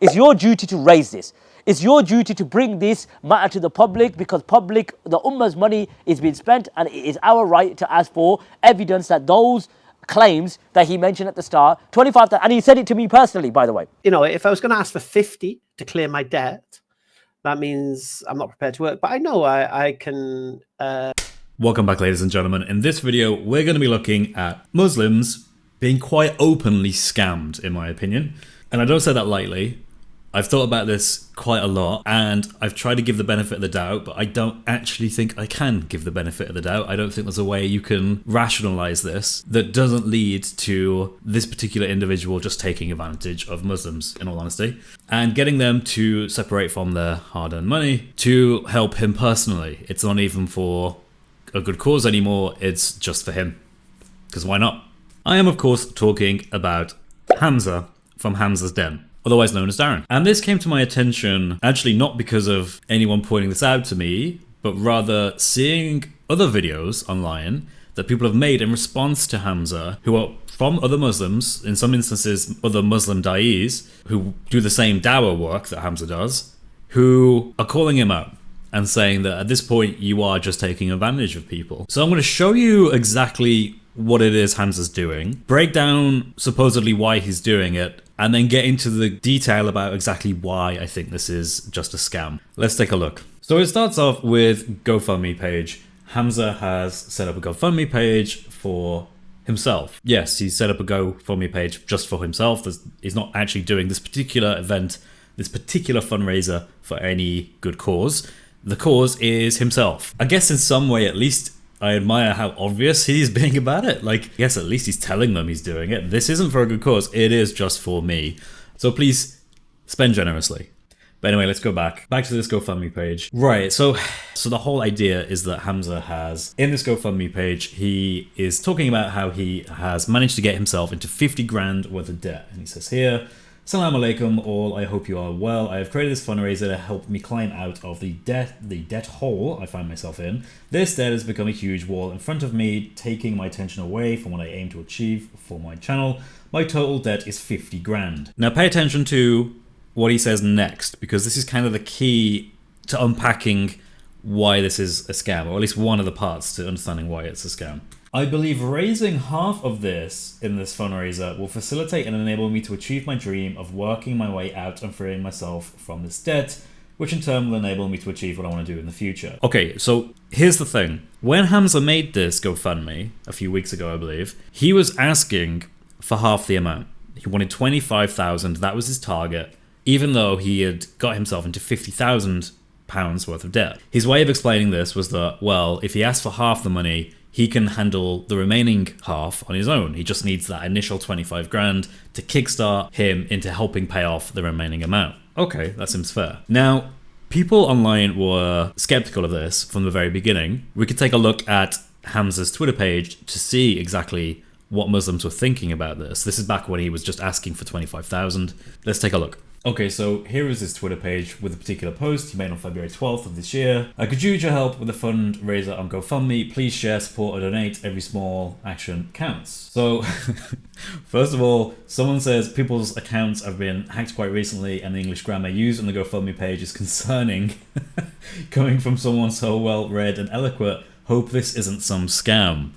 It's your duty to raise this. It's your duty to bring this matter to the public, because the Ummah's money is being spent, and it is our right to ask for evidence that those claims that he mentioned at the start, 25,000, and he said it to me personally, by the way. You know, if I was going to ask for 50 to clear my debt, that means I'm not prepared to work. But I know I can... Welcome back, ladies and gentlemen. In this video, we're going to be looking at Muslims being quite openly scammed, in my opinion. And I don't say that lightly. I've thought about this quite a lot, and I've tried to give the benefit of the doubt, but I don't actually think I can give the benefit of the doubt. I don't think there's a way you can rationalize this that doesn't lead to this particular individual just taking advantage of Muslims, in all honesty, and getting them to separate from their hard-earned money to help him personally. It's not even for a good cause anymore, it's just for him. Because why not? I am, of course, talking about Hamza from Hamza's Den, otherwise known as Darren. And this came to my attention actually not because of anyone pointing this out to me, but rather seeing other videos online that people have made in response to Hamza, who are from other Muslims, in some instances other Muslim da'is, who do the same dawah work that Hamza does, who are calling him out and saying that at this point you are just taking advantage of people. So I'm going to show you exactly what it is Hamza's doing, break down supposedly why he's doing it, and then get into the detail about exactly why I think this is just a scam. Let's take a look. So it starts off with GoFundMe page. Hamza has set up a GoFundMe page for himself. Yes, he's set up a GoFundMe page just for himself. He's not actually doing this particular event, this particular fundraiser for any good cause. The cause is himself. I guess in some way, at least, I admire how obvious he's being about it. Like, yes, at least he's telling them he's doing it. This isn't for a good cause. It is just for me. So please spend generously. But anyway, let's go back to this GoFundMe page. Right, so the whole idea is that Hamza has, in this GoFundMe page, he is talking about how he has managed to get himself into 50 grand worth of debt. And he says here, Assalamu alaikum all, I hope you are well. I have created this fundraiser to help me climb out of the debt hole I find myself in. This debt has become a huge wall in front of me, taking my attention away from what I aim to achieve for my channel. My total debt is 50 grand. Now pay attention to what he says next, because this is kind of the key to unpacking why this is a scam, or at least one of the parts to understanding why it's a scam. I believe raising half of this in this fundraiser will facilitate and enable me to achieve my dream of working my way out and freeing myself from this debt, which in turn will enable me to achieve what I want to do in the future. Okay, so here's the thing. When Hamza made this GoFundMe a few weeks ago, I believe, he was asking for half the amount. He wanted 25,000, that was his target, even though he had got himself into 50,000 pounds worth of debt. His way of explaining this was that, well, if he asked for half the money, he can handle the remaining half on his own. He just needs that initial 25 grand to kickstart him into helping pay off the remaining amount. Okay, that seems fair. Now, people online were skeptical of this from the very beginning. We could take a look at Hamza's Twitter page to see exactly what Muslims were thinking about this. This is back when he was just asking for 25,000. Let's take a look. Okay, so here is his Twitter page with a particular post he made on February 12th of this year. I could use your help with a fundraiser on GoFundMe. Please share, support, or donate. Every small action counts. So, first of all, someone says people's accounts have been hacked quite recently and the English grammar used on the GoFundMe page is concerning. Coming from someone so well read and eloquent, hope this isn't some scam.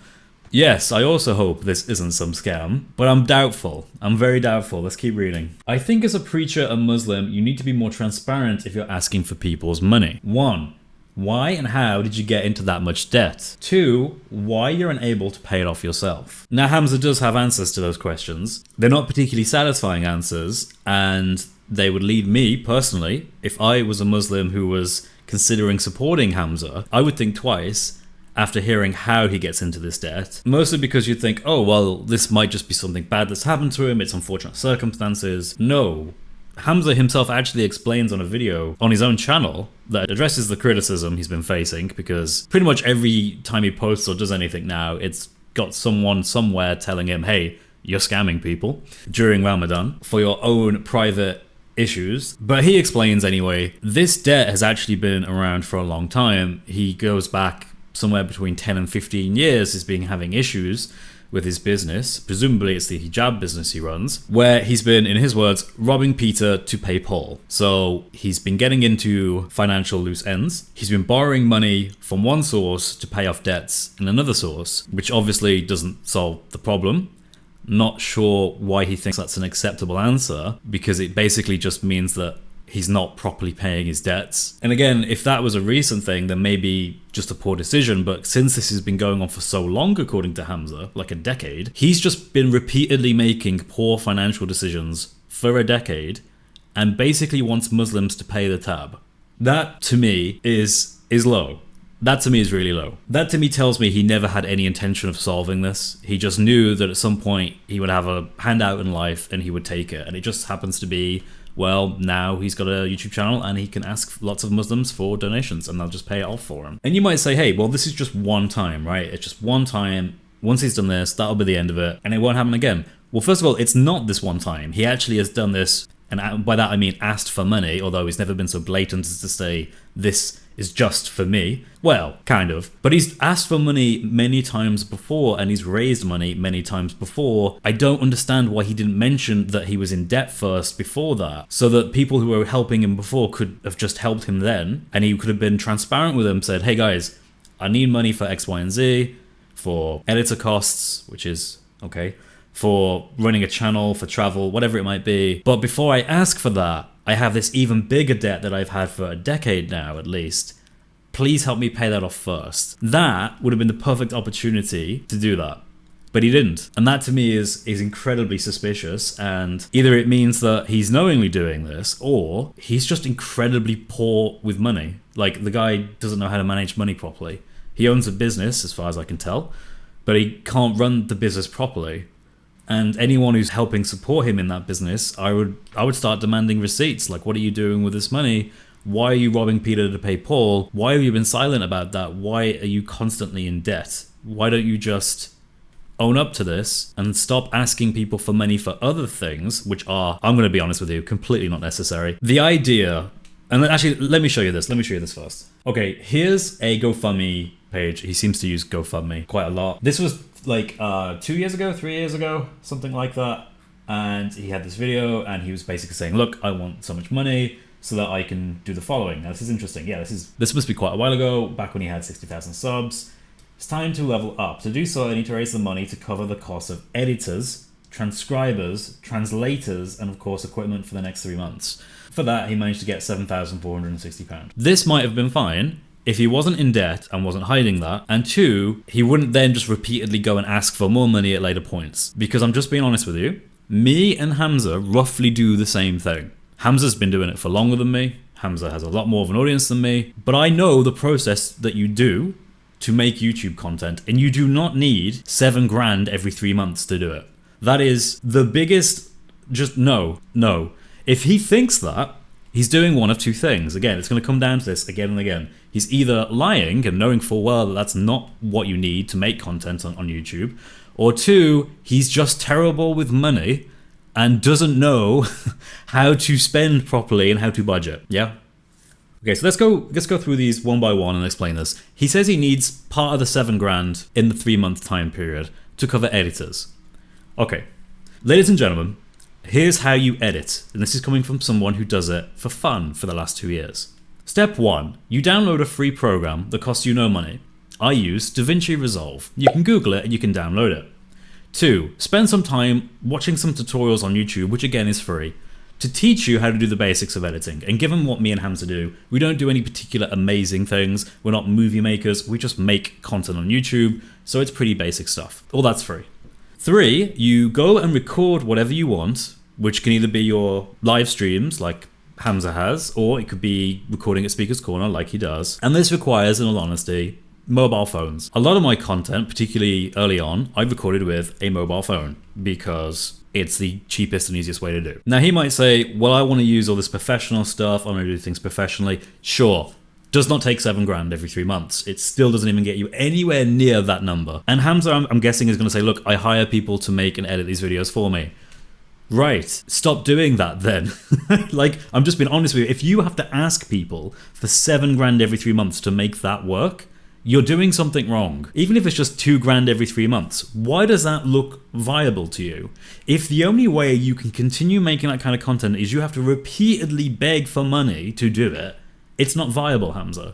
Yes, I also hope this isn't some scam, but I'm doubtful. I'm very doubtful. Let's keep reading. I think as a preacher and Muslim, you need to be more transparent if you're asking for people's money. 1. Why and how did you get into that much debt? 2. Why you're unable to pay it off yourself? Now, Hamza does have answers to those questions. They're not particularly satisfying answers, and they would lead me, personally, if I was a Muslim who was considering supporting Hamza, I would think twice after hearing how he gets into this debt. Mostly because you think, oh, well, this might just be something bad that's happened to him, it's unfortunate circumstances. No. Hamza himself actually explains on a video on his own channel that addresses the criticism he's been facing, because pretty much every time he posts or does anything now, it's got someone somewhere telling him, hey, you're scamming people during Ramadan for your own private issues. But he explains anyway, this debt has actually been around for a long time. He goes back somewhere between 10 and 15 years has been having issues with his business, presumably it's the hijab business he runs, where he's been, in his words, robbing Peter to pay Paul. So he's been getting into financial loose ends. He's been borrowing money from one source to pay off debts in another source, which obviously doesn't solve the problem. Not sure why he thinks that's an acceptable answer, because it basically just means that he's not properly paying his debts. And again, if that was a recent thing, then maybe just a poor decision. But since this has been going on for so long, according to Hamza, like a decade, he's just been repeatedly making poor financial decisions for a decade and basically wants Muslims to pay the tab. That to me is low. That to me is really low. That to me tells me he never had any intention of solving this. He just knew that at some point he would have a handout in life and he would take it. And it just happens to be, well, now he's got a YouTube channel and he can ask lots of Muslims for donations and they'll just pay it off for him. And you might say, hey, well, this is just one time, right? It's just one time. Once he's done this, that'll be the end of it and it won't happen again. Well, first of all, it's not this one time. He actually has done this, and by that I mean asked for money, although he's never been so blatant as to say this is just for me. Well, kind of. But he's asked for money many times before and he's raised money many times before. I don't understand why he didn't mention that he was in debt first before that, so that people who were helping him before could have just helped him then, and he could have been transparent with them, said, hey guys, I need money for X, Y, and Z, for editor costs, which is okay, for running a channel, for travel, whatever it might be. But before I ask for that, I have this even bigger debt that I've had for a decade now, at least. Please help me pay that off first. That would have been the perfect opportunity to do that. But he didn't. And that to me is incredibly suspicious. And either it means that he's knowingly doing this, or he's just incredibly poor with money. Like, the guy doesn't know how to manage money properly. He owns a business, as far as I can tell, but he can't run the business properly. And anyone who's helping support him in that business, I would start demanding receipts. Like, what are you doing with this money? Why are you robbing Peter to pay Paul? Why have you been silent about that? Why are you constantly in debt? Why don't you just own up to this and stop asking people for money for other things, which are, I'm going to be honest with you, completely not necessary. The idea, and actually, let me show you this. Let me show you this first. Okay, here's a GoFundMe page. He seems to use GoFundMe quite a lot. This was like 2 years ago, 3 years ago, something like that. And he had this video and he was basically saying, look, I want so much money so that I can do the following. Now this is interesting. Yeah, this must be quite a while ago, back when he had 60,000 subs. It's time to level up. To do so, I need to raise the money to cover the cost of editors, transcribers, translators, and of course equipment for the next 3 months. For that, he managed to get £7,460. This might have been fine if he wasn't in debt and wasn't hiding that, and two, he wouldn't then just repeatedly go and ask for more money at later points. Because I'm just being honest with you, me and Hamza roughly do the same thing. Hamza's been doing it for longer than me. Hamza has a lot more of an audience than me, but I know the process that you do to make YouTube content, and you do not need $7,000 every 3 months to do it. That is the biggest, just no. If he thinks that, he's doing one of two things. Again, it's going to come down to this again and again. He's either lying and knowing full well that that's not what you need to make content on YouTube, or two, he's just terrible with money and doesn't know how to spend properly and how to budget. Yeah? Okay, so let's go through these one by one and explain this. He says he needs part of the $7,000 in the 3 month time period to cover editors. Okay, ladies and gentlemen, here's how you edit, and this is coming from someone who does it for fun for the last 2 years. Step 1, you download a free program that costs you no money. I use DaVinci Resolve. You can Google it and you can download it. 2, spend some time watching some tutorials on YouTube, which again is free, to teach you how to do the basics of editing. And given what me and Hamza do, we don't do any particular amazing things. We're not movie makers. We just make content on YouTube, so it's pretty basic stuff. All that's free. 3, you go and record whatever you want, which can either be your live streams like Hamza has, or it could be recording at Speaker's Corner like he does. And this requires, in all honesty, mobile phones. A lot of my content, particularly early on, I recorded with a mobile phone because it's the cheapest and easiest way to do. Now he might say, well, I want to use all this professional stuff. I want to do things professionally. Sure. Does not take $7,000 every 3 months. It still doesn't even get you anywhere near that number. And Hamza, I'm guessing, is going to say, look, I hire people to make and edit these videos for me. Right, stop doing that then. Like, I'm just being honest with you. If you have to ask people for $7,000 every 3 months to make that work, you're doing something wrong. Even if it's just $2,000 every 3 months, why does that look viable to you? If the only way you can continue making that kind of content is you have to repeatedly beg for money to do it, it's not viable, Hamza.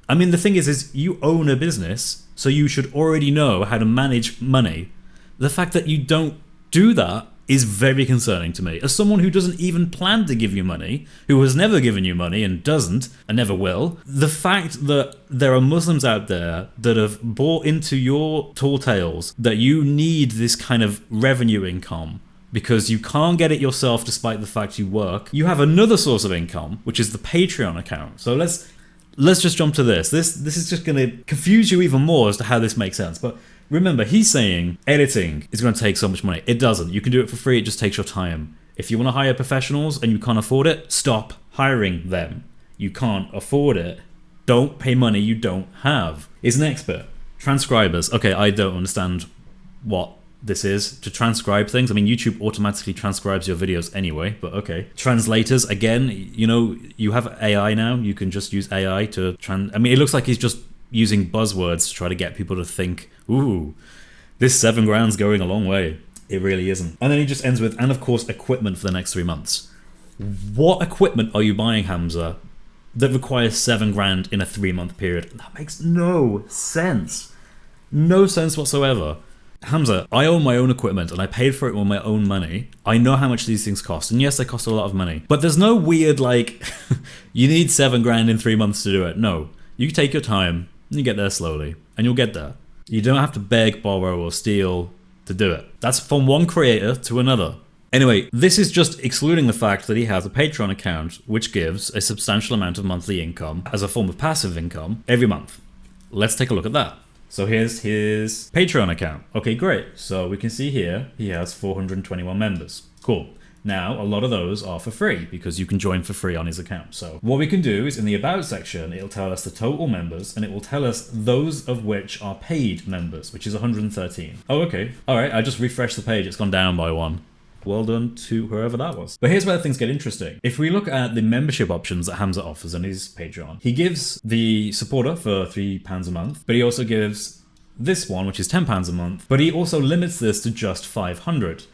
I mean, the thing is you own a business, so you should already know how to manage money. The fact that you don't do that is very concerning to me. As someone who doesn't even plan to give you money, who has never given you money and doesn't and never will, the fact that there are Muslims out there that have bought into your tall tales that you need this kind of revenue income because you can't get it yourself despite the fact you work. You have another source of income, which is the Patreon account. So let's just jump to this. This is just going to confuse you even more as to how this makes sense. But remember, he's saying editing is going to take so much money. It doesn't. You can do it for free. It just takes your time. If you want to hire professionals and you can't afford it, stop hiring them. You can't afford it. Don't pay money you don't have. Is an expert. Transcribers. Okay, I don't understand what this is to transcribe things. I mean, YouTube automatically transcribes your videos anyway, but okay. Translators, again, you know, you have AI now. You can just use AI to I mean, it looks like he's just using buzzwords to try to get people to think, ooh, this $7,000's going a long way. It really isn't. And then he just ends with, and of course, equipment for the next 3 months. What equipment are you buying, Hamza, that requires $7,000 in a 3-month period? That makes no sense. No sense whatsoever. Hamza, I own my own equipment and I paid for it with my own money. I know how much these things cost. And yes, they cost a lot of money. But there's no weird, like, you need $7,000 in 3 months to do it. No. You take your time. You get there slowly, and you'll get there. You don't have to beg, borrow, or steal to do it. That's from one creator to another. Anyway, this is just excluding the fact that he has a Patreon account, which gives a substantial amount of monthly income as a form of passive income every month. Let's take a look at that. So here's his Patreon account. Okay, great. So we can see here, he has 421 members. Cool. Now, a lot of those are for free because you can join for free on his account. So what we can do is in the About section, it'll tell us the total members and it will tell us those of which are paid members, which is 113. Oh, okay. All right, I just refreshed the page. It's gone down by 1. Well done to whoever that was. But here's where things get interesting. If we look at the membership options that Hamza offers on his Patreon, he gives the supporter for £3 a month, but he also gives this one, which is £10 a month, but he also limits this to just 500.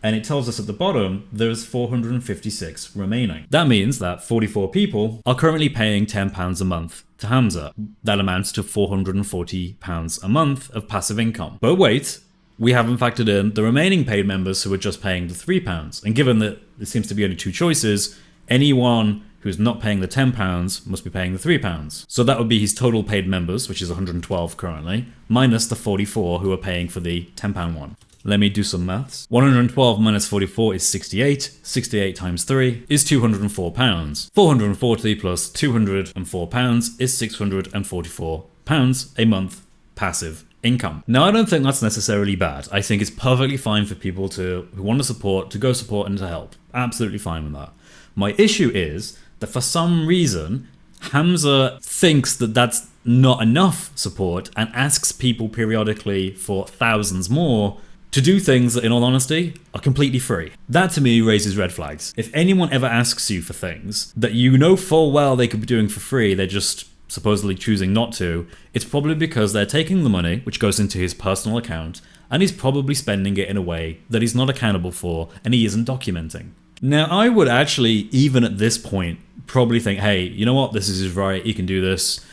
And it tells us at the bottom, there's 456 remaining. That means that 44 people are currently paying £10 a month to Hamza. That amounts to £440 a month of passive income. But wait, we haven't factored in the remaining paid members who are just paying the £3. And given that there seems to be only 2 choices, anyone who's not paying the £10 must be paying the £3. So that would be his total paid members, which is 112 currently, minus the 44 who are paying for the £10 one. Let me do some maths. 112 minus 44 is 68. 68 times 3 is £204. 440 plus £204 is £644 a month passive income. Now, I don't think that's necessarily bad. I think it's perfectly fine for people who want to support, to go support and to help. Absolutely fine with that. My issue is that for some reason, Hamza thinks that that's not enough support and asks people periodically for thousands more to do things that, in all honesty, are completely free. That to me raises red flags. If anyone ever asks you for things that you know full well they could be doing for free, they're just supposedly choosing not to, it's probably because they're taking the money, which goes into his personal account, and he's probably spending it in a way that he's not accountable for and he isn't documenting. Now, I would actually, even at this point, probably think, hey, you know what, this is his right, he can do this.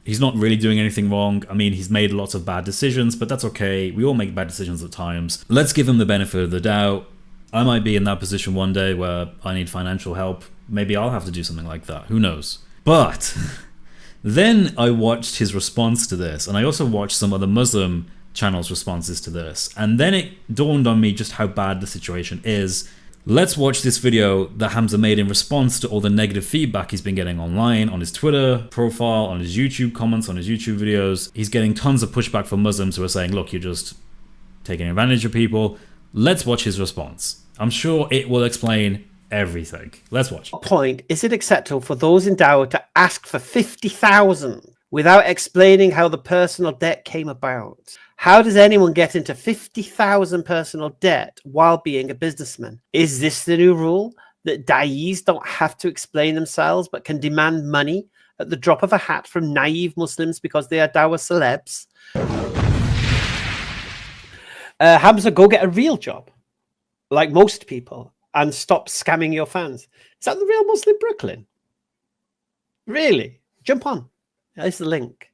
He's not really doing anything wrong. I mean, he's made lots of bad decisions, but that's okay. We all make bad decisions at times. Let's give him the benefit of the doubt. I might be in that position one day where I need financial help. Maybe I'll have to do something like that. Who knows? But then I watched his response to this, and I also watched some other Muslim channels' responses to this. And then it dawned on me just how bad the situation is. Let's watch this video that Hamza made in response to all the negative feedback he's been getting online, on his Twitter profile, on his YouTube comments, on his YouTube videos. He's getting tons of pushback from Muslims who are saying, look, you're just taking advantage of people. Let's watch his response. I'm sure it will explain everything. Let's watch. At what point is it acceptable for those in doubt to ask for 50,000 without explaining how the personal debt came about? How does anyone get into 50,000 personal debt while being a businessman? Is this the new rule, that da'is don't have to explain themselves but can demand money at the drop of a hat from naive Muslims because they are dour celebs. Hamza, go get a real job, like most people, and stop scamming your fans. Is that the real Muslim Brooklyn? Really? Jump on. There's the link.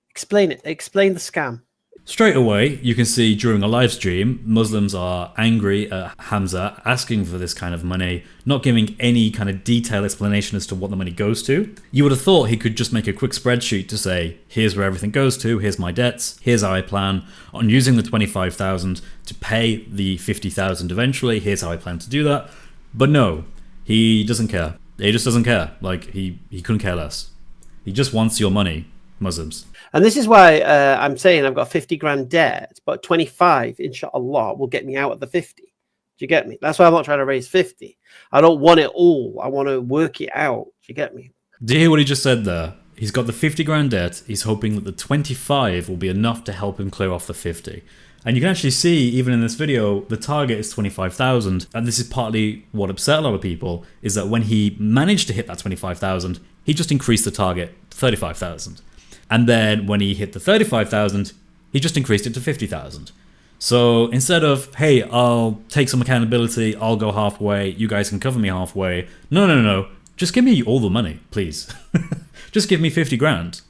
Explain it. Explain the scam. Straight away, you can see during a live stream, Muslims are angry at Hamza, asking for this kind of money, not giving any kind of detailed explanation as to what the money goes to. You would have thought he could just make a quick spreadsheet to say, here's where everything goes to, here's my debts, here's how I plan on using the 25,000 to pay the 50,000 eventually, here's how I plan to do that. But no, he doesn't care. He just doesn't care. Like, he couldn't care less. He just wants your money, Muslims. And this is why I'm saying I've got 50 grand debt, but 25, inshallah, will get me out of the 50. Do you get me? That's why I'm not trying to raise 50. I don't want it all. I want to work it out. Do you get me? Do you hear what he just said there? He's got the 50 grand debt. He's hoping that the 25 will be enough to help him clear off the 50. And you can actually see, even in this video, the target is 25,000. And this is partly what upset a lot of people, is that when he managed to hit that 25,000, he just increased the target to 35,000. And then when he hit the 35,000, he just increased it to 50,000. So instead of, hey, I'll take some accountability, I'll go halfway, you guys can cover me halfway. No. Just give me all the money, please. Just give me 50 grand.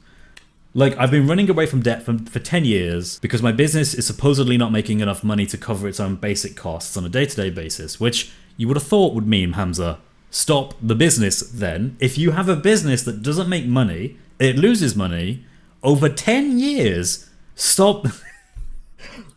Like, I've been running away from debt for 10 years because my business is supposedly not making enough money to cover its own basic costs on a day-to-day basis, which you would have thought would mean, Hamza, stop the business then. If you have a business that doesn't make money, it loses money over 10 years. Stop.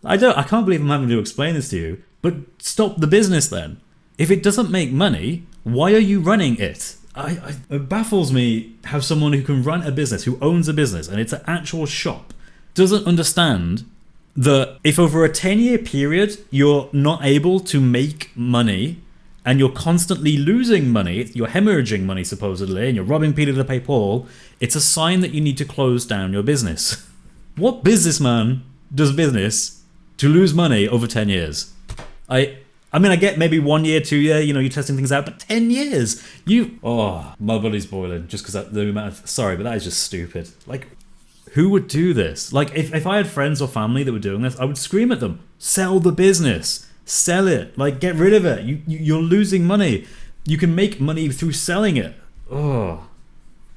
I can't believe I'm having to explain this to you, but stop the business then. If it doesn't make money, why are you running it? It baffles me how someone who can run a business, who owns a business, and it's an actual shop, doesn't understand that if over a 10-year period you're not able to make money and you're constantly losing money, you're hemorrhaging money supposedly, and you're robbing Peter to pay Paul, it's a sign that you need to close down your business. What businessman does business to lose money over 10 years? I mean, I get maybe 1 year, 2 year, you're testing things out, but 10 years, my body's boiling just because the amount of, sorry, but that is just stupid. Like, who would do this? Like, if I had friends or family that were doing this, I would scream at them, sell the business. Sell it. Like, get rid of it. You're losing money. You can make money through selling it. Oh.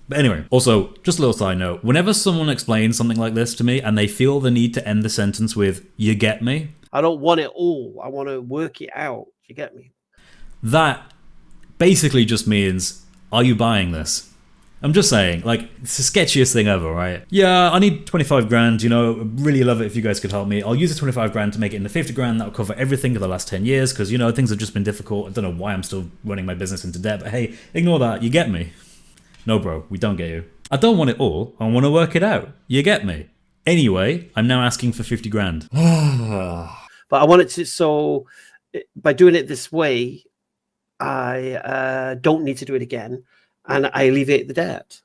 But anyway, also, just a little side note. Whenever someone explains something like this to me and they feel the need to end the sentence with, you get me? I don't want it all. I want to work it out. You get me? That basically just means, are you buying this? I'm just saying, like, it's the sketchiest thing ever, right? Yeah, I need 25 grand, really love it if you guys could help me. I'll use the 25 grand to make it into 50 grand. That'll cover everything for the last 10 years because, things have just been difficult. I don't know why I'm still running my business into debt, but hey, ignore that. You get me? No, bro, we don't get you. I don't want it all. I want to work it out. You get me? Anyway, I'm now asking for 50 grand. But I want it to, so by doing it this way, I don't need to do it again. And I alleviate the debt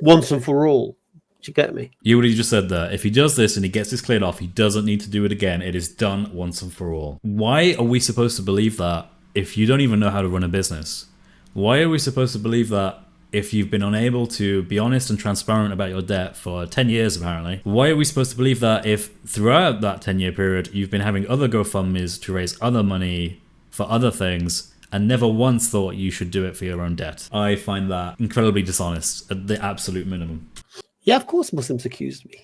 once and for all. Do you get me? You would have just said that. If he does this and he gets this cleared off, he doesn't need to do it again. It is done once and for all. Why are we supposed to believe that if you don't even know how to run a business? Why are we supposed to believe that if you've been unable to be honest and transparent about your debt for 10 years apparently? Why are we supposed to believe that if throughout that 10-year period you've been having other GoFundMes to raise other money for other things and never once thought you should do it for your own debt? I find that incredibly dishonest at the absolute minimum. Yeah, of course Muslims accused me.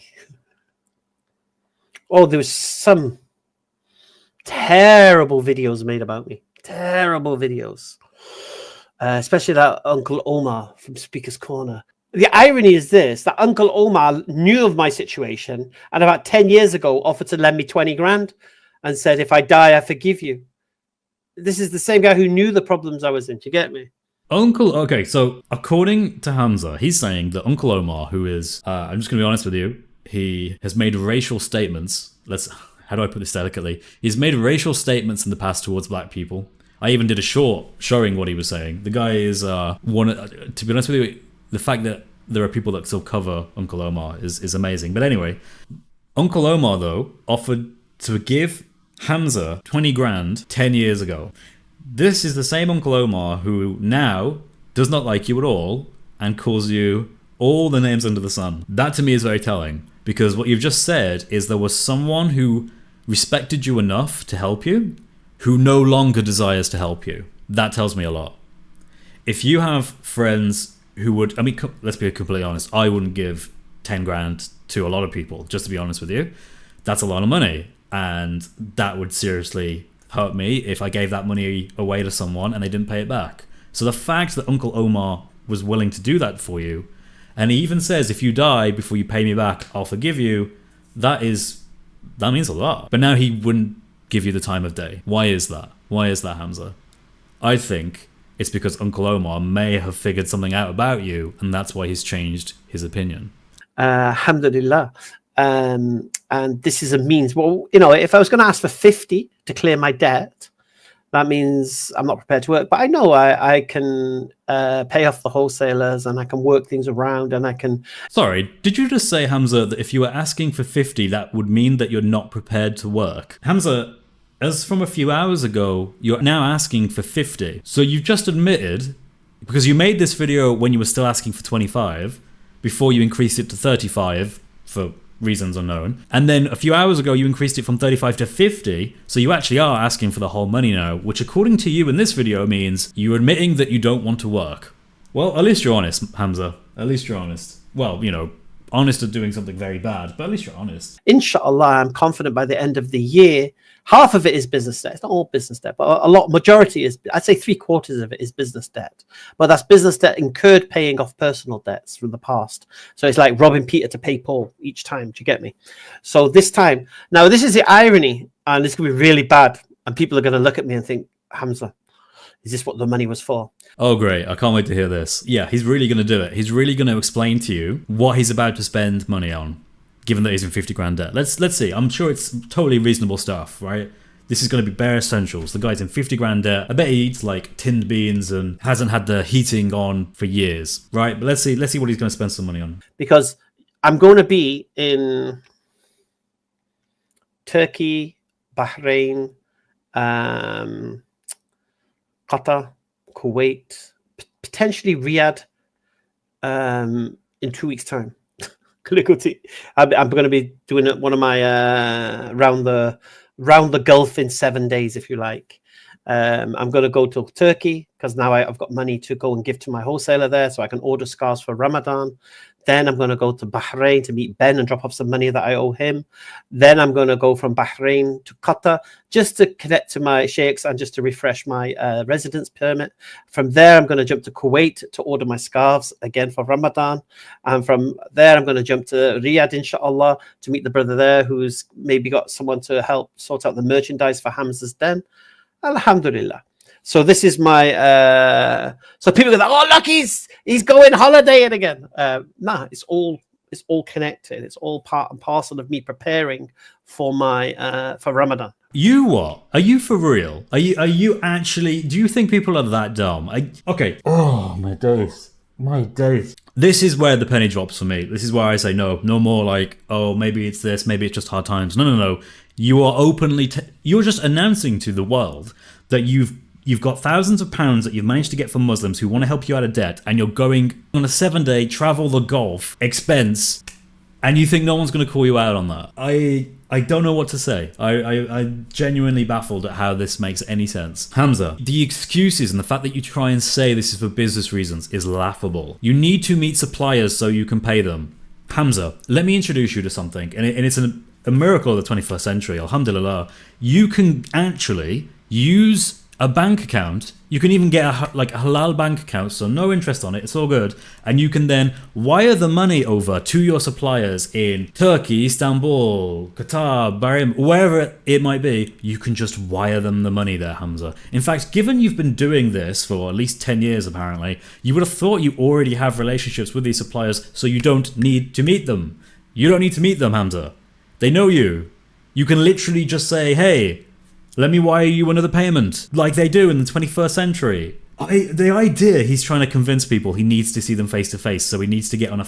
Oh, there was some terrible videos made about me. Terrible videos. Especially that Uncle Omar from Speaker's Corner. The irony is this, that Uncle Omar knew of my situation and about 10 years ago offered to lend me 20 grand and said, if I die, I forgive you. This is the same guy who knew the problems I was in. Do you get me? Okay, so according to Hamza, he's saying that Uncle Omar, who is, I'm just going to be honest with you, he has made racial statements. How do I put this delicately? He's made racial statements in the past towards black people. I even did a short showing what he was saying. The guy is to be honest with you, the fact that there are people that still cover Uncle Omar is amazing. But anyway, Uncle Omar, though, offered to give Hamza 20 grand 10 years ago. This is the same Uncle Omar who now does not like you at all and calls you All the names under the sun. That to me is very telling, because what you've just said is there was someone who respected you enough to help you, who no longer desires to help you. That tells me a lot. If you have friends who would, I mean, let's be completely honest, I wouldn't give 10 grand to a lot of people, just to be honest with you. That's a lot of money, and that would seriously hurt me if I gave that money away to someone and they didn't pay it back. So the fact that Uncle Omar was willing to do that for you, and he even says, if you die before you pay me back, I'll forgive you, that means a lot. But now he wouldn't give you the time of day. Why is that? Why is that, Hamza? I think it's because Uncle Omar may have figured something out about you, and that's why he's changed his opinion. Alhamdulillah. And this is a means. Well, you know, if I was going to ask for 50 to clear my debt, that means I'm not prepared to work. But I know I can pay off the wholesalers, and I can work things around, and I can... Sorry, did you just say, Hamza, that if you were asking for 50, that would mean that you're not prepared to work? Hamza, as from a few hours ago, you're now asking for 50. So you've just admitted, because you made this video when you were still asking for 25, before you increased it to 35 for reasons unknown. And then a few hours ago, you increased it from 35 to 50. So you actually are asking for the whole money now, which according to you in this video means you're admitting that you don't want to work. Well, at least you're honest, Hamza. At least you're honest. Well, you know, honest at doing something very bad, but at least you're honest. Inshallah, I'm confident by the end of the year, half of it is business debt. It's not all business debt, but majority is, I'd say 3/4 of it is business debt. But that's business debt incurred paying off personal debts from the past. So it's like robbing Peter to pay Paul each time. Do you get me? So this time, now this is the irony, and this could be really bad. And people are going to look at me and think, Hamza, is this what the money was for? Oh, great. I can't wait to hear this. Yeah, he's really going to do it. He's really going to explain to you what he's about to spend money on, given that he's in 50 grand debt. Let's see. I'm sure it's totally reasonable stuff, right? This is going to be bare essentials. The guy's in 50 grand debt. I bet he eats like tinned beans and hasn't had the heating on for years, right? But let's see what he's going to spend some money on. Because I'm going to be in Turkey, Bahrain, Qatar, Kuwait, potentially Riyadh in 2 weeks' time. I'm going to be doing one of my round the Gulf in 7 days, if you like. I'm going to go to Turkey because now I've got money to go and give to my wholesaler there, so I can order scarves for Ramadan. Then I'm going to go to Bahrain to meet Ben and drop off some money that I owe him. Then I'm going to go from Bahrain to Qatar just to connect to my sheikhs and just to refresh my residence permit. From there, I'm going to jump to Kuwait to order my scarves again for Ramadan. And from there, I'm going to jump to Riyadh, inshallah, to meet the brother there who's maybe got someone to help sort out the merchandise for Hamza's den. Alhamdulillah. So this is my so people go, oh look, he's going holidaying again. Nah, it's all connected. It's all part and parcel of me preparing for my for Ramadan. You what? Are you for real? Are you actually, do you think people are that dumb? Okay. Oh my days. My days. This is where the penny drops for me. This is where I say no more like, oh, maybe it's this, maybe it's just hard times. No. You are openly, you're just announcing to the world that you've got thousands of pounds that you've managed to get from Muslims who want to help you out of debt, and you're going on a 7-day travel the Gulf expense, and you think no one's going to call you out on that. I don't know what to say. I'm genuinely baffled at how this makes any sense. Hamza, the excuses and the fact that you try and say this is for business reasons is laughable. You need to meet suppliers so you can pay them. Hamza, let me introduce you to something, and it's a miracle of the 21st century, alhamdulillah. You can actually use a bank account. You can even get a halal bank account, so no interest on it, it's all good. And you can then wire the money over to your suppliers in Turkey, Istanbul, Qatar, Bahrain, wherever it might be. You can just wire them the money there, Hamza. In fact, given you've been doing this for at least 10 years apparently, you would have thought you already have relationships with these suppliers, so you don't need to meet them. You don't need to meet them, Hamza. They know you. You can literally just say, hey, let me wire you another payment, like they do in the 21st century. The idea he's trying to convince people he needs to see them face to face, so he needs to get on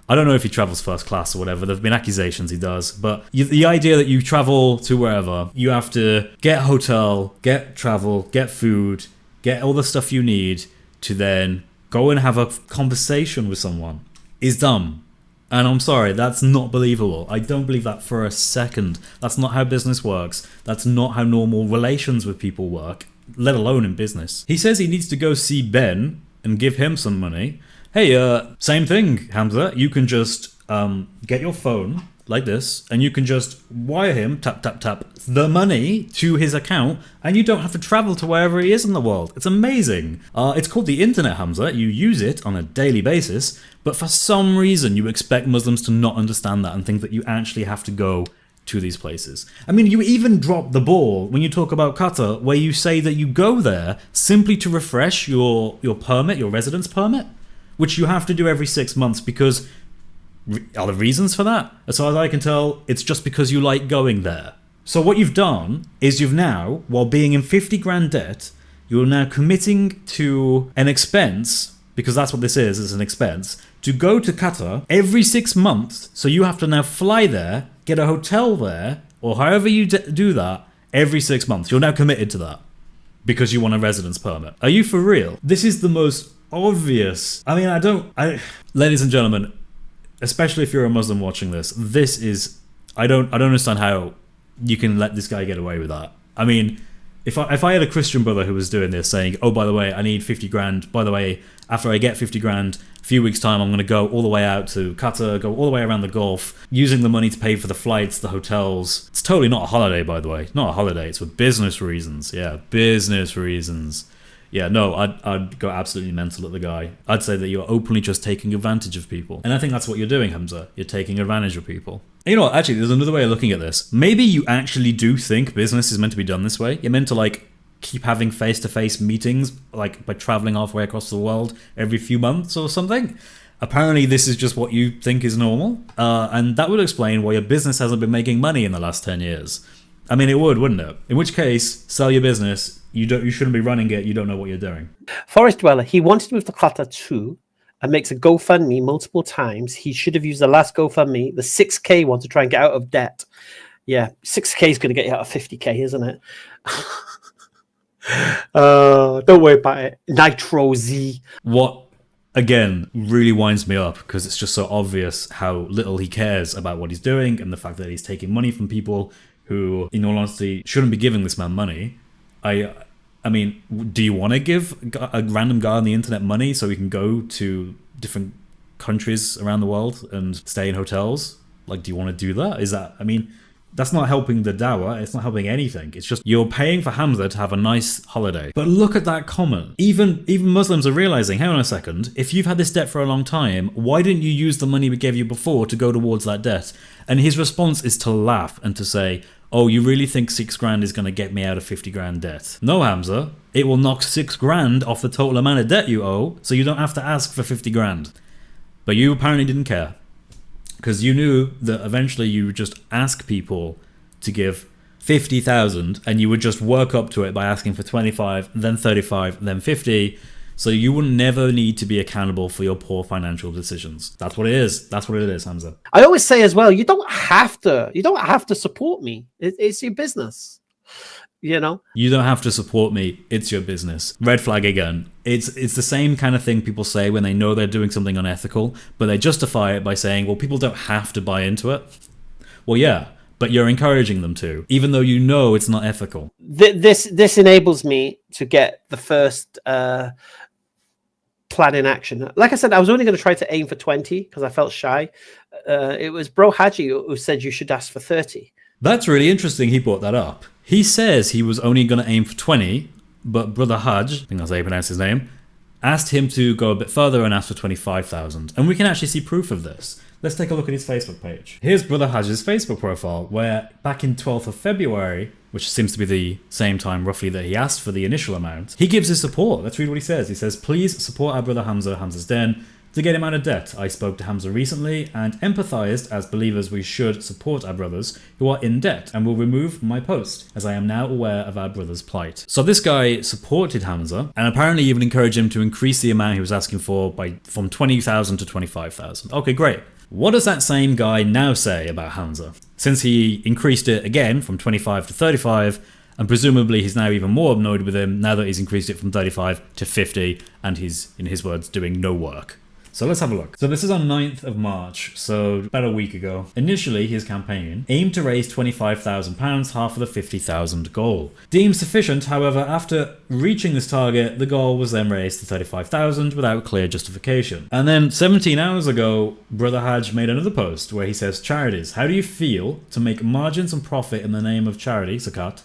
I don't know if he travels first class or whatever. There have been accusations he does, but the idea that you travel to wherever, you have to get a hotel, get travel, get food, get all the stuff you need to then go and have a conversation with someone. is dumb. And I'm sorry, that's not believable. I don't believe that for a second. That's not how business works. That's not how normal relations with people work, let alone in business. He says he needs to go see Ben and give him some money. Hey, same thing, Hamza. You can just get your phone like this, and you can just wire him, tap, tap, tap, the money to his account, and you don't have to travel to wherever he is in the world. It's amazing. It's called the internet, Hamza. You use it on a daily basis, but for some reason you expect Muslims to not understand that and think that you actually have to go to these places. I mean, you even drop the ball when you talk about Qatar, where you say that you go there simply to refresh your permit, your residence permit, which you have to do every 6 months because... Are there reasons for that? As far as I can tell, it's just because you like going there. So what you've done is you've now, while being in 50 grand debt, you're now committing to an expense, because that's what this is, it's an expense, to go to Qatar every 6 months. So you have to now fly there, get a hotel there, or however you do that, every 6 months. You're now committed to that because you want a residence permit. Are you for real? This is the most obvious. I mean, ladies and gentlemen, especially if you're a Muslim watching this, I don't understand how you can let this guy get away with that. I mean, if I had a Christian brother who was doing this, saying, oh, by the way, I need 50 grand. By the way, after I get 50 grand, a few weeks time, I'm going to go all the way out to Qatar, go all the way around the Gulf, using the money to pay for the flights, the hotels. It's totally not a holiday, by the way. Not a holiday. It's for business reasons. Yeah, business reasons. Yeah, no, I'd go absolutely mental at the guy. I'd say that you're openly just taking advantage of people. And I think that's what you're doing, Hamza. You're taking advantage of people. And you know what, actually, there's another way of looking at this. Maybe you actually do think business is meant to be done this way. You're meant to, like, keep having face-to-face meetings, like, by traveling halfway across the world every few months or something. Apparently, this is just what you think is normal. And that would explain why your business hasn't been making money in the last 10 years. I mean, it would, wouldn't it? In which case, sell your business. You shouldn't be running it. You don't know what you're doing. Forest Dweller, he wanted to move to Qatar too and makes a GoFundMe multiple times. He should have used the last GoFundMe, the 6K one, to try and get out of debt. Yeah, 6K is going to get you out of 50K, isn't it? Don't worry about it. Nitro Z. What, again, really winds me up because it's just so obvious how little he cares about what he's doing and the fact that he's taking money from people who, in all honesty, shouldn't be giving this man money. I mean, do you want to give a random guy on the internet money so he can go to different countries around the world and stay in hotels? Like, do you want to do that? I mean, that's not helping the dawah. It's not helping anything. It's just you're paying for Hamza to have a nice holiday. But look at that comment. Even Muslims are realizing, hang on a second, if you've had this debt for a long time, why didn't you use the money we gave you before to go towards that debt? And his response is to laugh and to say, oh, you really think 6 grand is going to get me out of 50 grand debt? No, Hamza. It will knock 6 grand off the total amount of debt you owe, so you don't have to ask for 50 grand. But you apparently didn't care. Because you knew that eventually you would just ask people to give 50,000 and you would just work up to it by asking for 25, then 35, then 50. So you will never need to be accountable for your poor financial decisions. That's what it is. That's what it is, Hamza. I always say as well, you don't have to support me. It's your business. You know? You don't have to support me. It's your business. Red flag again. It's the same kind of thing people say when they know they're doing something unethical, but they justify it by saying, well, people don't have to buy into it. Well, yeah, but you're encouraging them to, even though you know it's not ethical. This enables me to get the first plan in action. Like I said, I was only going to try to aim for 20 because I felt shy. It was Bro Haji who said you should ask for 30. That's really interesting he brought that up. He says he was only going to aim for 20, but Brother Hajj, I think that's how you pronounce his name, asked him to go a bit further and ask for 25,000. And we can actually see proof of this. Let's take a look at his Facebook page. Here's Brother Hajj's Facebook profile, where back in 12th of February, which seems to be the same time roughly that he asked for the initial amount, he gives his support. Let's read what he says. He says, please support our brother Hamza, Hamza's Den, to get him out of debt. I spoke to Hamza recently and empathized. As believers, we should support our brothers who are in debt, and will remove my post, as I am now aware of our brother's plight. So this guy supported Hamza, and apparently even encouraged him to increase the amount he was asking for from 20,000 to 25,000. Okay, great. What does that same guy now say about Hamza? Since he increased it again from 25 to 35, and presumably he's now even more annoyed with him now that he's increased it from 35 to 50, and he's, in his words, doing no work. So let's have a look. So this is on 9th of March, so about a week ago. Initially, his campaign aimed to raise £25,000, half of the 50,000 goal. Deemed sufficient, however, after reaching this target, the goal was then raised to 35,000 without clear justification. And then 17 hours ago, Brother Hajj made another post where he says, charities, how do you feel to make margins and profit in the name of charity, zakat?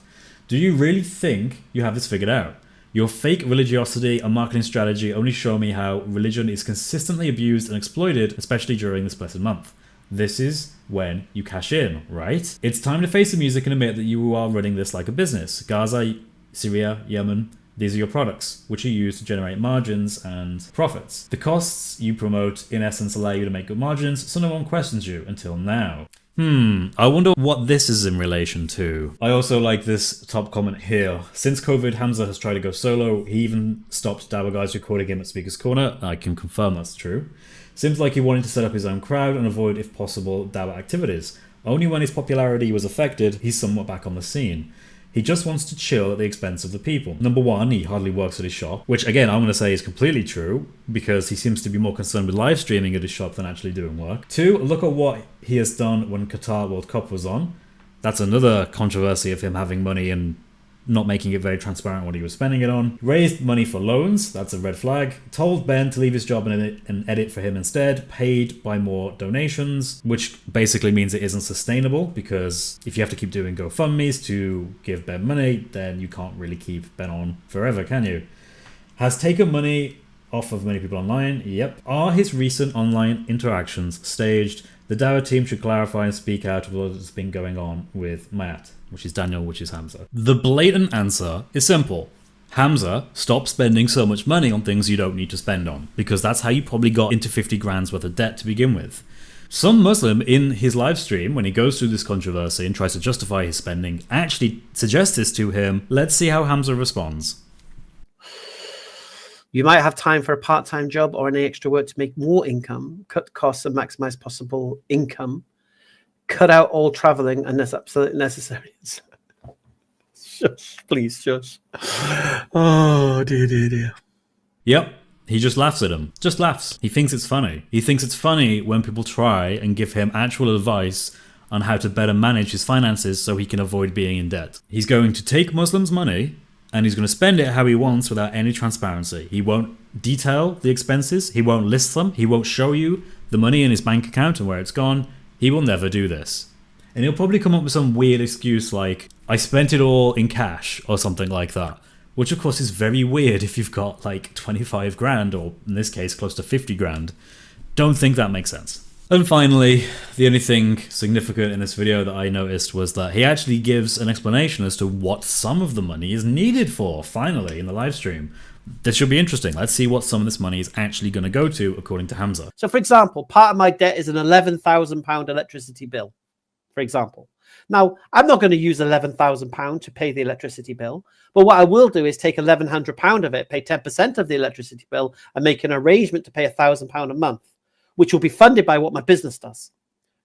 Do you really think you have this figured out? Your fake religiosity and marketing strategy only show me how religion is consistently abused and exploited, especially during this blessed month. This is when you cash in, right? It's time to face the music and admit that you are running this like a business. Gaza, Syria, Yemen, these are your products, which you use to generate margins and profits. The costs you promote, in essence, allow you to make good margins, so no one questions you until now. I wonder what this is in relation to. I also like this top comment here. Since COVID, Hamza has tried to go solo. He even stopped Dawa guys recording him at Speaker's Corner. I can confirm that's true. Seems like he wanted to set up his own crowd and avoid, if possible, Dawa activities. Only when his popularity was affected, he's somewhat back on the scene. He just wants to chill at the expense of the people. Number one, he hardly works at his shop, which again, I'm going to say is completely true because he seems to be more concerned with live streaming at his shop than actually doing work. Two, look at what he has done when Qatar World Cup was on. That's another controversy of him having money and not making it very transparent what he was spending it on. Raised money for loans, that's a red flag. Told Ben to leave his job and edit for him instead. Paid by more donations, which basically means it isn't sustainable because if you have to keep doing GoFundMes to give Ben money, then you can't really keep Ben on forever, can you? Has taken money off of many people online, yep. Are his recent online interactions staged? The Dawa team should clarify and speak out of what has been going on with Mayat, which is Daniel, which is Hamza. The blatant answer is simple. Hamza, stop spending so much money on things you don't need to spend on, because that's how you probably got into 50 grand's worth of debt to begin with. Some Muslim in his live stream, when he goes through this controversy and tries to justify his spending, actually suggests this to him. Let's see how Hamza responds. You might have time for a part-time job or any extra work to make more income, cut costs and maximize possible income, cut out all traveling unless absolutely necessary. Shush, please, shush. Oh, dear. Yep, he just laughs at him. Just laughs. He thinks it's funny. He thinks it's funny when people try and give him actual advice on how to better manage his finances so he can avoid being in debt. He's going to take Muslims' money and he's going to spend it how he wants without any transparency. He won't detail the expenses. He won't list them. He won't show you the money in his bank account and where it's gone. He will never do this. And he'll probably come up with some weird excuse like, I spent it all in cash or something like that. Which of course is very weird if you've got like 25 grand or in this case close to 50 grand. Don't think that makes sense. And finally, the only thing significant in this video that I noticed was that he actually gives an explanation as to what some of the money is needed for, finally, in the live stream. This should be interesting. Let's see what some of this money is actually going to go to, according to Hamza. So, for example, part of my debt is an £11,000 electricity bill, for example. Now, I'm not going to use £11,000 to pay the electricity bill, but what I will do is take £1,100 of it, pay 10% of the electricity bill, and make an arrangement to pay £1,000 a month, which will be funded by what my business does.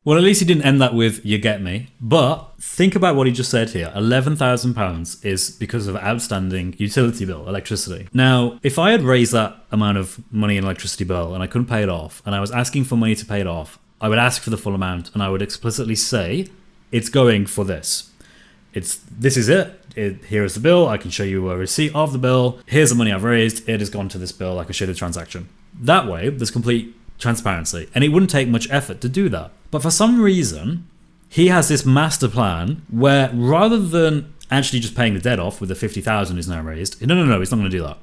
Well, at least he didn't end that with, you get me. But think about what he just said here. £11,000 is because of outstanding utility bill, electricity. Now, if I had raised that amount of money in electricity bill and I couldn't pay it off, and I was asking for money to pay it off, I would ask for the full amount and I would explicitly say, it's going for this. This is it. Here is the bill. I can show you a receipt of the bill. Here's the money I've raised. It has gone to this bill. I can show the transaction. That way, there's complete transparency, and it wouldn't take much effort to do that. But for some reason, he has this master plan where rather than actually just paying the debt off with the 50,000 is now raised, no, he's not going to do that.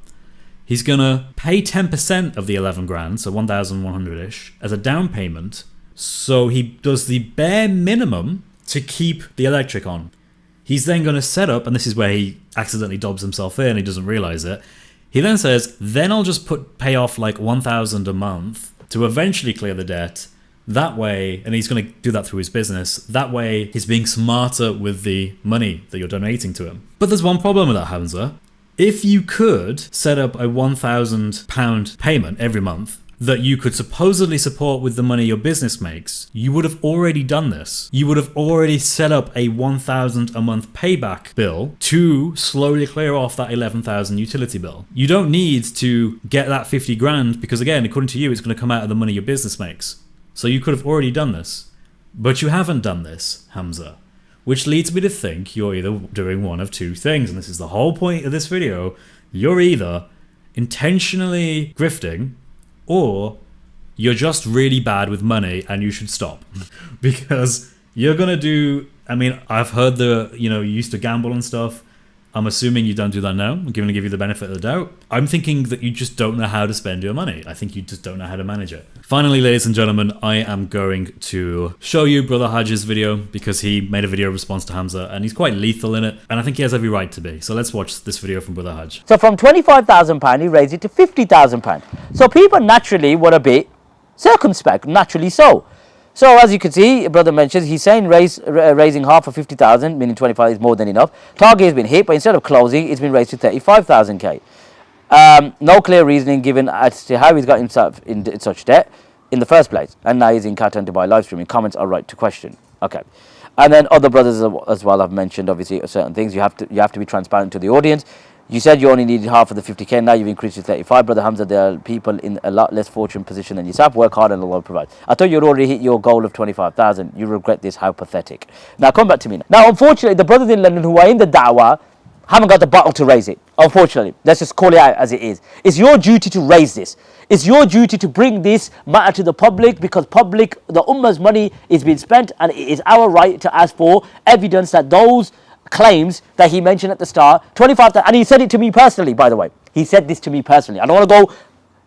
He's going to pay 10% of the 11 grand, so 1,100-ish, as a down payment. So he does the bare minimum to keep the electric on. He's then going to set up, and this is where he accidentally dobs himself in, he doesn't realize it. He then says, then I'll just pay off like 1,000 a month to eventually clear the debt. That way, and he's going to do that through his business, that way he's being smarter with the money that you're donating to him. But there's one problem with that, Hamza. If you could set up a £1,000 payment every month, that you could supposedly support with the money your business makes, you would have already done this. You would have already set up a 1,000 a month payback bill to slowly clear off that 11,000 utility bill. You don't need to get that 50 grand because, again, according to you, it's going to come out of the money your business makes. So you could have already done this. But you haven't done this, Hamza. Which leads me to think you're either doing one of two things, and this is the whole point of this video. You're either intentionally grifting, or you're just really bad with money and you should stop. Because you're gonna do, I mean, I've heard you used to gamble and stuff. I'm assuming you don't do that now. I'm going to give you the benefit of the doubt. I'm thinking that you just don't know how to spend your money. I think you just don't know how to manage it. Finally, ladies and gentlemen, I am going to show you Brother Hajj's video because he made a video response to Hamza and he's quite lethal in it. And I think he has every right to be. So let's watch this video from Brother Hajj. So from £25,000, he raised it to £50,000. So people naturally were a bit circumspect, naturally so. So as you can see, brother mentions, he's saying raising half of 50,000, meaning 25 is more than enough. Target has been hit, but instead of closing, it's been raised to 35,000k. No clear reasoning given as to how he's got himself in such debt in the first place. And now he's in Qatar and Dubai live streaming. Comments are right to question. Okay. And then other brothers as well have mentioned, obviously, certain things. You have to be transparent to the audience. You said you only needed half of the 50k, now you've increased to 35. Brother Hamza, there are people in a lot less fortunate position than yourself. Work hard and Allah will provide. I thought you'd already hit your goal of 25,000. You regret this, how pathetic. Now come back to me. Now unfortunately, the brothers in London who are in the da'wah haven't got the bottle to raise it. Unfortunately, let's just call it out as it is. It's your duty to raise this. It's your duty to bring this matter to the public because the ummah's money is being spent and it is our right to ask for evidence that those claims that he mentioned at the start, 25,000, and he said it to me personally, by the way. He said this to me personally. I don't want to go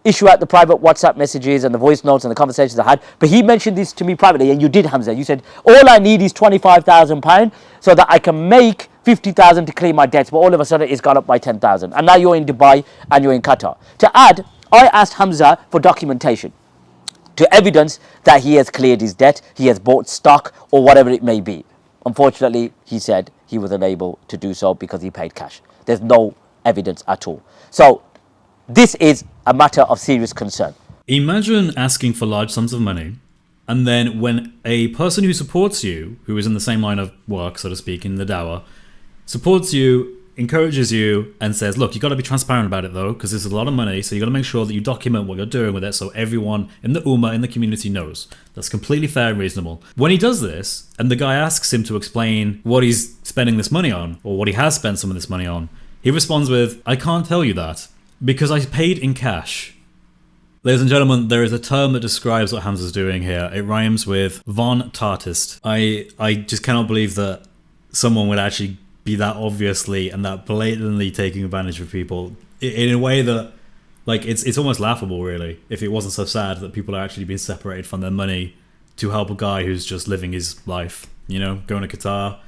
issue out the private WhatsApp messages and the voice notes and the conversations I had, but he mentioned this to me privately, and you did, Hamza. You said, all I need is £25,000 so that I can make 50,000 to clear my debts, but all of a sudden it's gone up by 10,000. And now you're in Dubai and you're in Qatar. To add, I asked Hamza for documentation to evidence that he has cleared his debt, he has bought stock, or whatever it may be. Unfortunately, he said he was unable to do so because he paid cash. There's no evidence at all. So this is a matter of serious concern. Imagine asking for large sums of money, and then when a person who supports you, who is in the same line of work, so to speak, in the dawah, supports you, encourages you, and says, look, you got to be transparent about it though, because this is a lot of money, so you got to make sure that you document what you're doing with it so everyone in the ummah, in the community knows. That's completely fair and reasonable. When he does this, and the guy asks him to explain what he's spending this money on, or what he has spent some of this money on, he responds with, I can't tell you that, because I paid in cash. Ladies and gentlemen, there is a term that describes what Hamza's doing here. It rhymes with von Tartist. I just cannot believe that someone would actually be that obviously and that blatantly taking advantage of people in a way that, like, it's almost laughable, really, if it wasn't so sad that people are actually being separated from their money to help a guy who's just living his life, you know, going to Qatar,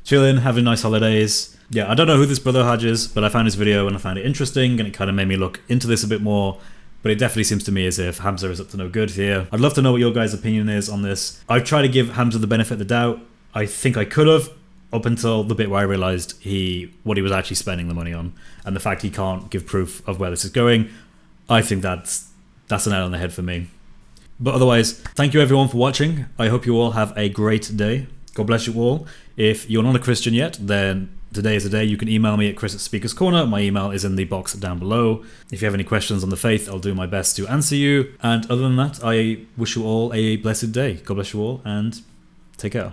chilling, having nice holidays. Yeah, I don't know who this brother Hajj is, but I found his video and I found it interesting and it kind of made me look into this a bit more. But it definitely seems to me as if Hamza is up to no good here. I'd love to know what your guys' opinion is on this. I've tried to give Hamza the benefit of the doubt. I think I could have, up until the bit where I realised what he was actually spending the money on, and the fact he can't give proof of where this is going. I think that's a nail on the head for me. But otherwise, thank you everyone for watching. I hope you all have a great day. God bless you all. If you're not a Christian yet, then today is the day. You can email me at Chris@Speakers Corner. My email is in the box down below. If you have any questions on the faith, I'll do my best to answer you. And other than that, I wish you all a blessed day. God bless you all and take care.